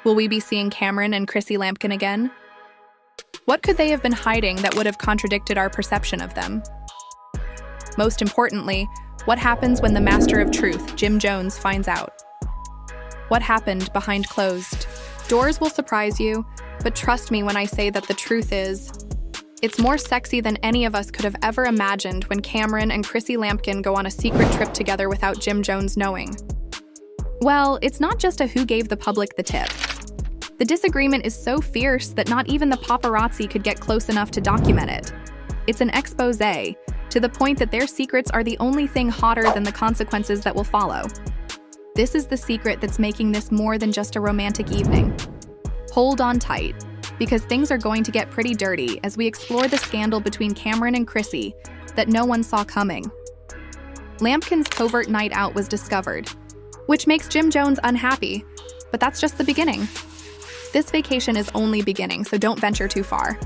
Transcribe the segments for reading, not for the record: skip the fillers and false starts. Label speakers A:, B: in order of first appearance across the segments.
A: Will we be seeing Cameron and Chrissy Lampkin again? What could they have been hiding that would have contradicted our perception of them? Most importantly, what happens when the master of truth, Jim Jones, finds out? What happened behind closed doors will surprise you, but trust me when I say that the truth is, it's more sexy than any of us could have ever imagined when Cameron and Chrissy Lampkin go on a secret trip together without Jim Jones knowing. Well, it's not just a who gave the public the tip. The disagreement is so fierce that not even the paparazzi could get close enough to document it. It's an expose, to the point that their secrets are the only thing hotter than the consequences that will follow. This is the secret that's making this more than just a romantic evening. Hold on tight, because things are going to get pretty dirty as we explore the scandal between Cameron and Chrissy that no one saw coming. Lampkin's covert night out was discovered, which makes Jim Jones unhappy, but that's just the beginning. This vacation is only beginning, so don't venture too far.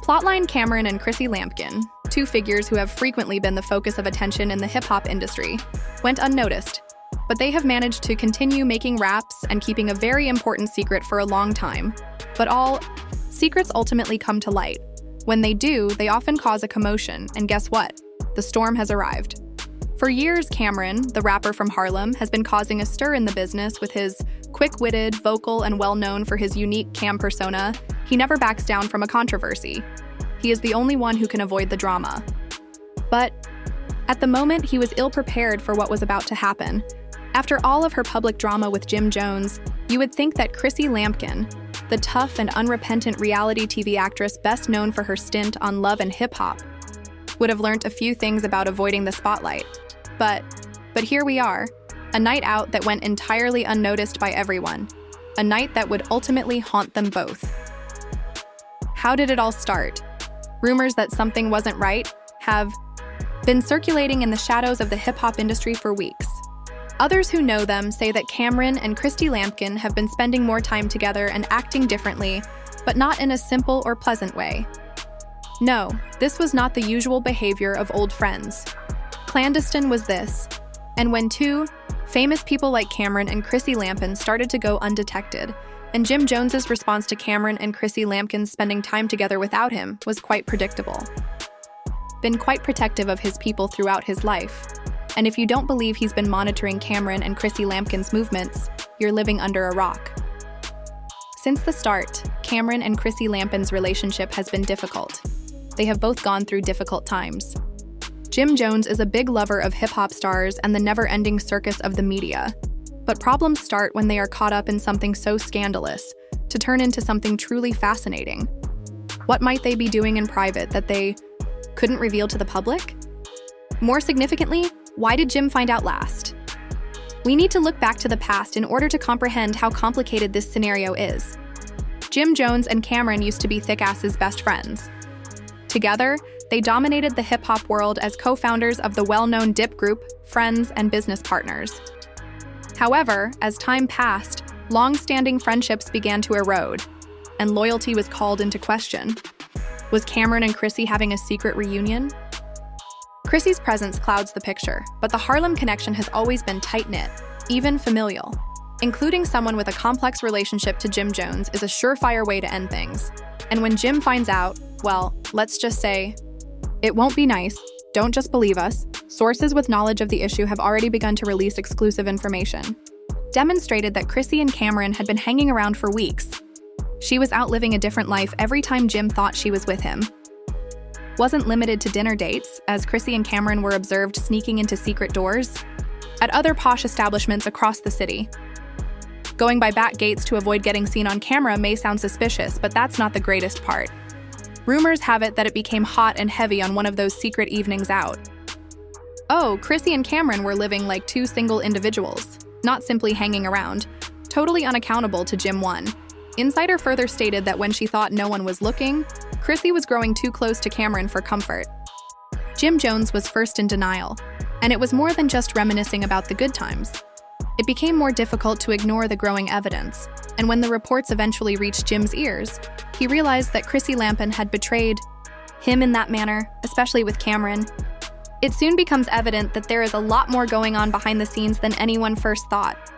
A: Plotline Cameron and Chrissy Lampkin, two figures who have frequently been the focus of attention in the hip-hop industry, went unnoticed, but they have managed to continue making raps and keeping a very important secret for a long time. But all secrets ultimately come to light. When they do, they often cause a commotion, and guess what? The storm has arrived. For years, Cameron, the rapper from Harlem, has been causing a stir in the business with his quick-witted, vocal, and well-known for his unique Cam persona. He never backs down from a controversy. He is the only one who can avoid the drama. But at the moment, he was ill-prepared for what was about to happen. After all of her public drama with Jim Jones, you would think that Chrissy Lampkin, the tough and unrepentant reality TV actress best known for her stint on Love and Hip Hop, would have learnt a few things about avoiding the spotlight. But here we are, a night out that went entirely unnoticed by everyone, a night that would ultimately haunt them both. How did it all start? Rumors that something wasn't right have been circulating in the shadows of the hip-hop industry for weeks. Others who know them say that Cameron and Chrissy Lampkin have been spending more time together and acting differently, but not in a simple or pleasant way. No, this was not the usual behavior of old friends. Clandestine was this, and when two famous people like Cameron and Chrissy Lampkin started to go undetected, and Jim Jones's response to Cameron and Chrissy Lampkin spending time together without him was quite predictable. Been quite protective of his people throughout his life, and if you don't believe he's been monitoring Cameron and Chrissy Lampkin's movements, you're living under a rock. Since the start, Cameron and Chrissy Lampkin's relationship has been difficult. They have both gone through difficult times. Jim Jones is a big lover of hip-hop stars and the never-ending circus of the media. But problems start when they are caught up in something so scandalous to turn into something truly fascinating. What might they be doing in private that they couldn't reveal to the public? More significantly, why did Jim find out last? We need to look back to the past in order to comprehend how complicated this scenario is. Jim Jones and Cameron used to be Thick-Ass's best friends. Together, they dominated the hip-hop world as co-founders of the well-known dip group, friends, and business partners. However, as time passed, long-standing friendships began to erode, and loyalty was called into question. Was Cameron and Chrissy having a secret reunion? Chrissy's presence clouds the picture, but the Harlem connection has always been tight-knit, even familial. Including someone with a complex relationship to Jim Jones is a surefire way to end things. And when Jim finds out, well, let's just say, it won't be nice. Don't just believe us. Sources with knowledge of the issue have already begun to release exclusive information. Demonstrated that Chrissy and Cameron had been hanging around for weeks. She was out living a different life every time Jim thought she was with him. Wasn't limited to dinner dates, as Chrissy and Cameron were observed sneaking into secret doors at other posh establishments across the city. Going by back gates to avoid getting seen on camera may sound suspicious, but that's not the greatest part. Rumors have it that it became hot and heavy on one of those secret evenings out. Oh, Chrissy and Cameron were living like two single individuals, not simply hanging around, totally unaccountable to Jim 1. Insider further stated that when she thought no one was looking, Chrissy was growing too close to Cameron for comfort. Jim Jones was first in denial, and it was more than just reminiscing about the good times. It became more difficult to ignore the growing evidence, and when the reports eventually reached Jim's ears, he realized that Chrissy Lampkin had betrayed him in that manner, especially with Cameron. It soon becomes evident that there is a lot more going on behind the scenes than anyone first thought.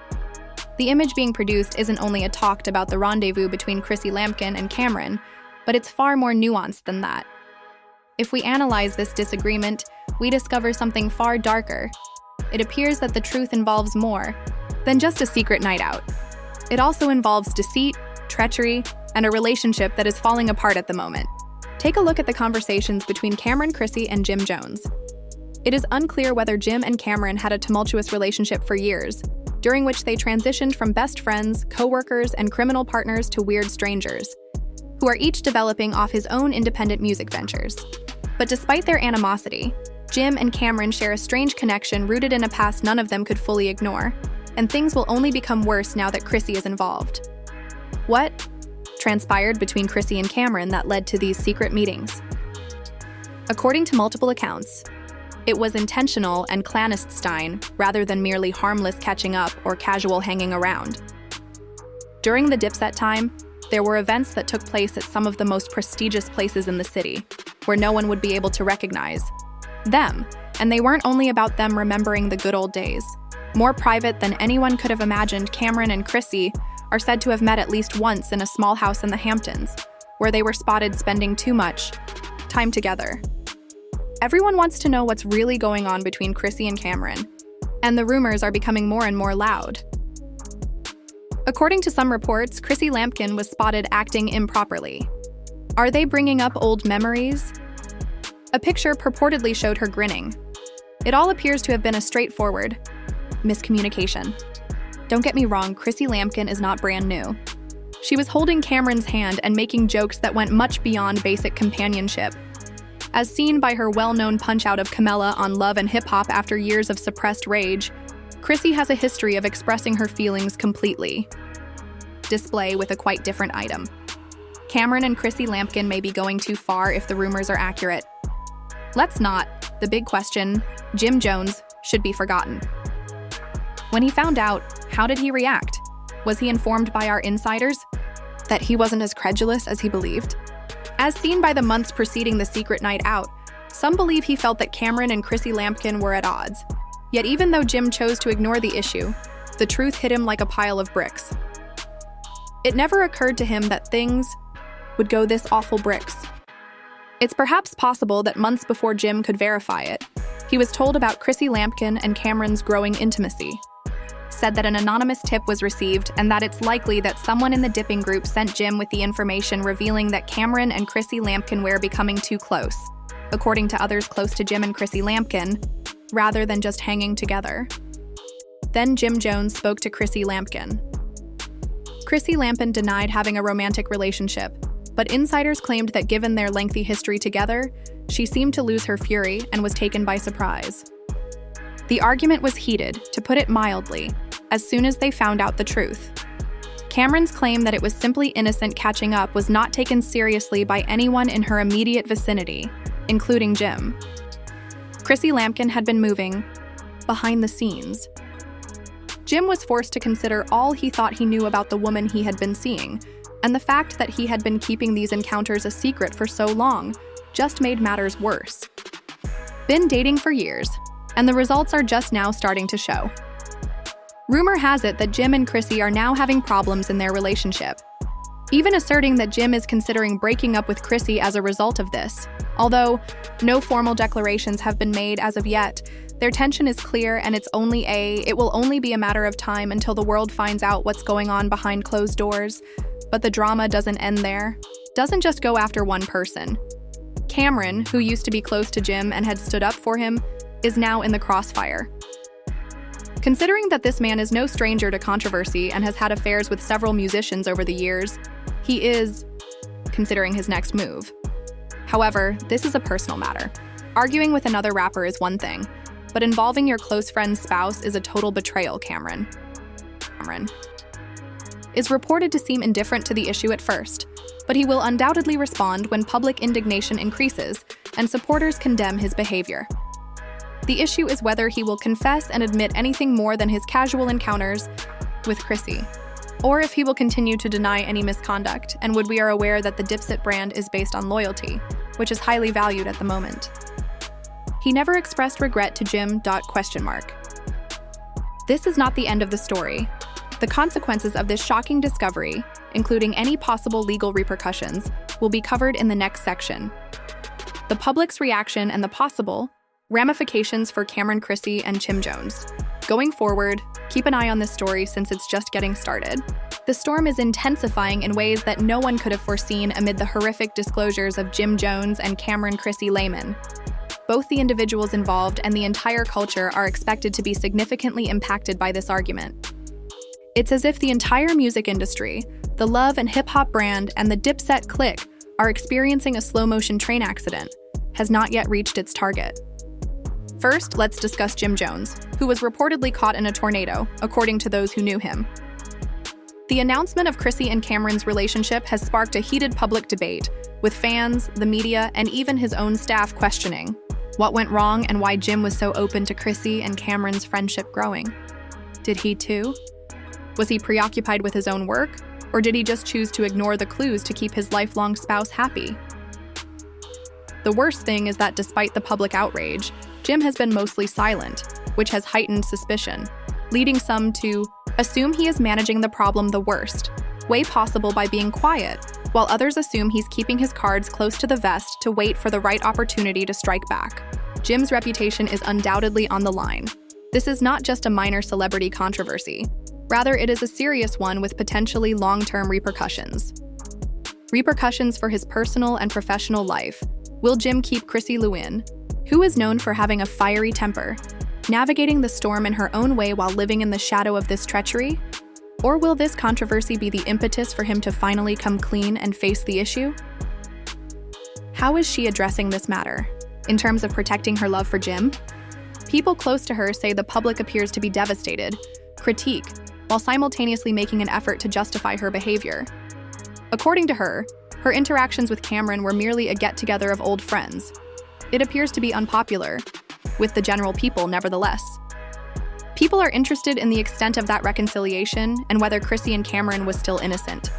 A: The image being produced isn't only a talk about the rendezvous between Chrissy Lampkin and Cameron, but it's far more nuanced than that. If we analyze this disagreement, we discover something far darker. It appears that the truth involves more than just a secret night out. It also involves deceit, treachery, and a relationship that is falling apart at the moment. Take a look at the conversations between Cameron Chrissy and Jim Jones. It is unclear whether Jim and Cameron had a tumultuous relationship for years, during which they transitioned from best friends, co-workers, and criminal partners to weird strangers, who are each developing off his own independent music ventures. But despite their animosity, Jim and Cameron share a strange connection rooted in a past none of them could fully ignore, and things will only become worse now that Chrissy is involved. What transpired between Chrissy and Cameron that led to these secret meetings? According to multiple accounts, it was intentional and clandestine rather than merely harmless catching up or casual hanging around. During the Dipset time, there were events that took place at some of the most prestigious places in the city, where no one would be able to recognize them, and they weren't only about them remembering the good old days. More private than anyone could have imagined, Cameron and Chrissy are said to have met at least once in a small house in the Hamptons, where they were spotted spending too much time together. Everyone wants to know what's really going on between Chrissy and Cameron, and the rumors are becoming more and more loud. According to some reports, Chrissy Lampkin was spotted acting improperly. Are they bringing up old memories? A picture purportedly showed her grinning. It all appears to have been a straightforward miscommunication. Don't get me wrong, Chrissy Lampkin is not brand new. She was holding Cameron's hand and making jokes that went much beyond basic companionship. As seen by her well-known punch-out of Camilla on Love and Hip Hop after years of suppressed rage, Chrissy has a history of expressing her feelings completely. Display with a quite different item. Cameron and Chrissy Lampkin may be going too far if the rumors are accurate. Let's not. The big question, Jim Jones, should be forgotten. When he found out, how did he react? Was he informed by our insiders that he wasn't as credulous as he believed? As seen by the months preceding the secret night out, some believe he felt that Cameron and Chrissy Lampkin were at odds. Yet even though Jim chose to ignore the issue, the truth hit him like a pile of bricks. It never occurred to him that things would go this awful bricks. It's perhaps possible that months before Jim could verify it, he was told about Chrissy Lampkin and Cameron's growing intimacy, said that an anonymous tip was received and that it's likely that someone in the dipping group sent Jim with the information revealing that Cameron and Chrissy Lampkin were becoming too close, according to others close to Jim and Chrissy Lampkin, rather than just hanging together. Then Jim Jones spoke to Chrissy Lampkin. Chrissy Lampkin denied having a romantic relationship, but insiders claimed that given their lengthy history together, she seemed to lose her fury and was taken by surprise. The argument was heated, to put it mildly, as soon as they found out the truth. Cameron's claim that it was simply innocent catching up was not taken seriously by anyone in her immediate vicinity, including Jim. Chrissy Lampkin had been moving behind the scenes. Jim was forced to consider all he thought he knew about the woman he had been seeing, and the fact that he had been keeping these encounters a secret for so long just made matters worse. Been dating for years, and the results are just now starting to show. Rumor has it that Jim and Chrissy are now having problems in their relationship, even asserting that Jim is considering breaking up with Chrissy as a result of this. Although no formal declarations have been made as of yet, their tension is clear and it will only be a matter of time until the world finds out what's going on behind closed doors. But the drama doesn't end there. Doesn't just go after one person. Cameron, who used to be close to Jim and had stood up for him, is now in the crossfire. Considering that this man is no stranger to controversy and has had affairs with several musicians over the years, he is considering his next move. However, this is a personal matter. Arguing with another rapper is one thing, but involving your close friend's spouse is a total betrayal, Cameron is reported to seem indifferent to the issue at first, but he will undoubtedly respond when public indignation increases and supporters condemn his behavior. The issue is whether he will confess and admit anything more than his casual encounters with Chrissy, or if he will continue to deny any misconduct, and we are aware that the Dipset brand is based on loyalty, which is highly valued at the moment. He never expressed regret to Jim. This is not the end of the story. The consequences of this shocking discovery, including any possible legal repercussions, will be covered in the next section. The public's reaction and the possible ramifications for Cameron, Chrissy, and Jim Jones. Going forward, keep an eye on this story since it's just getting started. The storm is intensifying in ways that no one could have foreseen amid the horrific disclosures of Jim Jones and Cameron Chrissy Lampkin. Both the individuals involved and the entire culture are expected to be significantly impacted by this argument. It's as if the entire music industry, the love and hip-hop brand, and the Dipset clique are experiencing a slow-motion train accident, has not yet reached its target. First, let's discuss Jim Jones, who was reportedly caught in a tornado, according to those who knew him. The announcement of Chrissy and Cameron's relationship has sparked a heated public debate, with fans, the media, and even his own staff questioning what went wrong and why Jim was so open to Chrissy and Cameron's friendship growing. Did he too? Was he preoccupied with his own work, or did he just choose to ignore the clues to keep his lifelong spouse happy? The worst thing is that despite the public outrage, Jim has been mostly silent, which has heightened suspicion, leading some to assume he is managing the problem the worst way possible by being quiet, while others assume he's keeping his cards close to the vest to wait for the right opportunity to strike back. Jim's reputation is undoubtedly on the line. This is not just a minor celebrity controversy. Rather, it is a serious one with potentially long-term repercussions. Repercussions for his personal and professional life. Will Jim keep Chrissy Lampkin, who is known for having a fiery temper, navigating the storm in her own way while living in the shadow of this treachery? Or will this controversy be the impetus for him to finally come clean and face the issue? How is she addressing this matter, in terms of protecting her love for Jim? People close to her say the public appears to be devastated, critique, while simultaneously making an effort to justify her behavior. According to her, her interactions with Cameron were merely a get-together of old friends. It appears to be unpopular with the general people, nevertheless. People are interested in the extent of that reconciliation and whether Chrissy and Cameron was still innocent.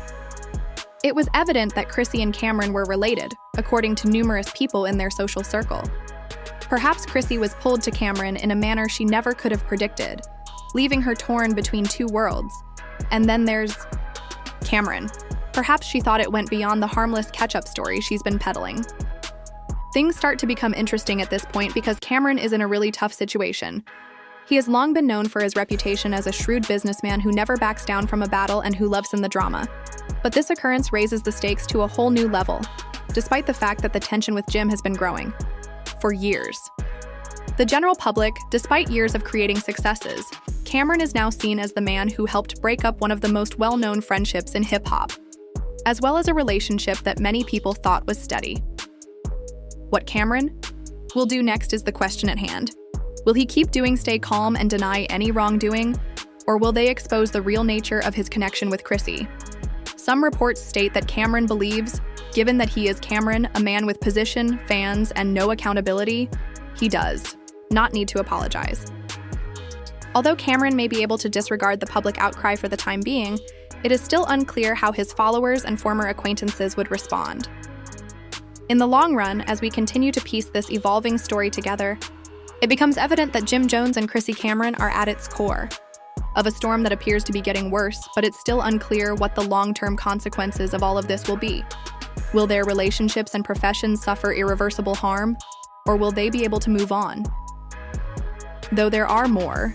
A: It was evident that Chrissy and Cameron were related, according to numerous people in their social circle. Perhaps Chrissy was pulled to Cameron in a manner she never could have predicted, leaving her torn between two worlds. And then there's Cameron. Perhaps she thought it went beyond the harmless catch-up story she's been peddling. Things start to become interesting at this point because Cameron is in a really tough situation. He has long been known for his reputation as a shrewd businessman who never backs down from a battle and who loves in the drama. But this occurrence raises the stakes to a whole new level, despite the fact that the tension with Jim has been growing for years. The general public, despite years of creating successes, Cameron is now seen as the man who helped break up one of the most well-known friendships in hip-hop, as well as a relationship that many people thought was steady. What Cameron will do next is the question at hand. Will he keep doing stay calm and deny any wrongdoing, or will they expose the real nature of his connection with Chrissy? Some reports state that Cameron believes, given that he is Cameron, a man with position, fans, and no accountability, he does not need to apologize. Although Cameron may be able to disregard the public outcry for the time being, it is still unclear how his followers and former acquaintances would respond. In the long run, as we continue to piece this evolving story together, it becomes evident that Jim Jones and Chrissy Cameron are at its core of a storm that appears to be getting worse, but it's still unclear what the long-term consequences of all of this will be. Will their relationships and professions suffer irreversible harm, or will they be able to move on? Though there are more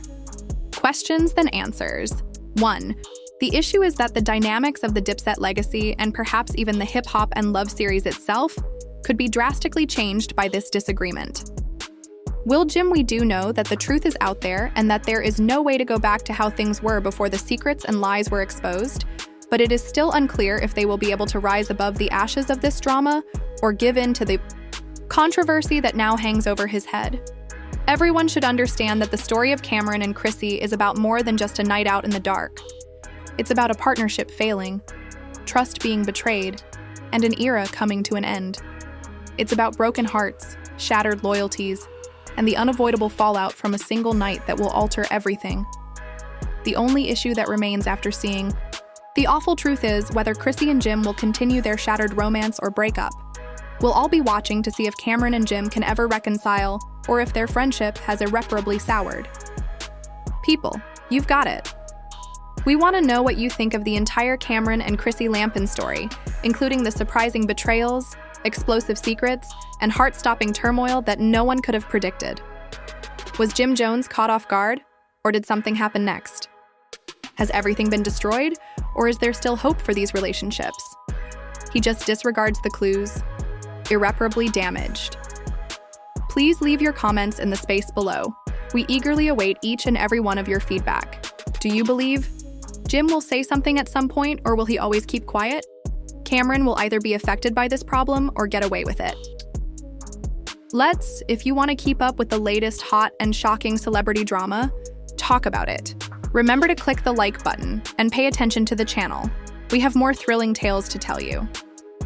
A: questions than answers. 1. The issue is that the dynamics of the Dipset legacy, and perhaps even the hip-hop and love series itself, could be drastically changed by this disagreement. Will Jim, we do know that the truth is out there and that there is no way to go back to how things were before the secrets and lies were exposed, but it is still unclear if they will be able to rise above the ashes of this drama or give in to the controversy that now hangs over his head. Everyone should understand that the story of Cameron and Chrissy is about more than just a night out in the dark. It's about a partnership failing, trust being betrayed, and an era coming to an end. It's about broken hearts, shattered loyalties, and the unavoidable fallout from a single night that will alter everything. The only issue that remains after seeing the awful truth is whether Chrissy and Jim will continue their shattered romance or break up. We'll all be watching to see if Cameron and Jim can ever reconcile or if their friendship has irreparably soured. People, you've got it. We want to know what you think of the entire Cameron and Chrissy Lampkin story, including the surprising betrayals, explosive secrets, and heart-stopping turmoil that no one could have predicted. Was Jim Jones caught off guard, or did something happen next? Has everything been destroyed, or is there still hope for these relationships? He just disregards the clues, irreparably damaged. Please leave your comments in the space below. We eagerly await each and every one of your feedback. Do you believe Jim will say something at some point, or will he always keep quiet? Cameron will either be affected by this problem or get away with it. If you want to keep up with the latest hot and shocking celebrity drama, talk about it. Remember to click the like button and pay attention to the channel. We have more thrilling tales to tell you.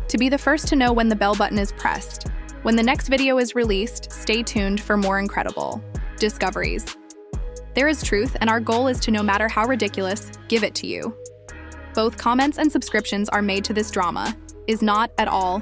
A: To be the first to know when the bell button is pressed, when the next video is released, stay tuned for more incredible discoveries. There is truth, and our goal is to, no matter how ridiculous, give it to you. Both comments and subscriptions are made to this drama is not at all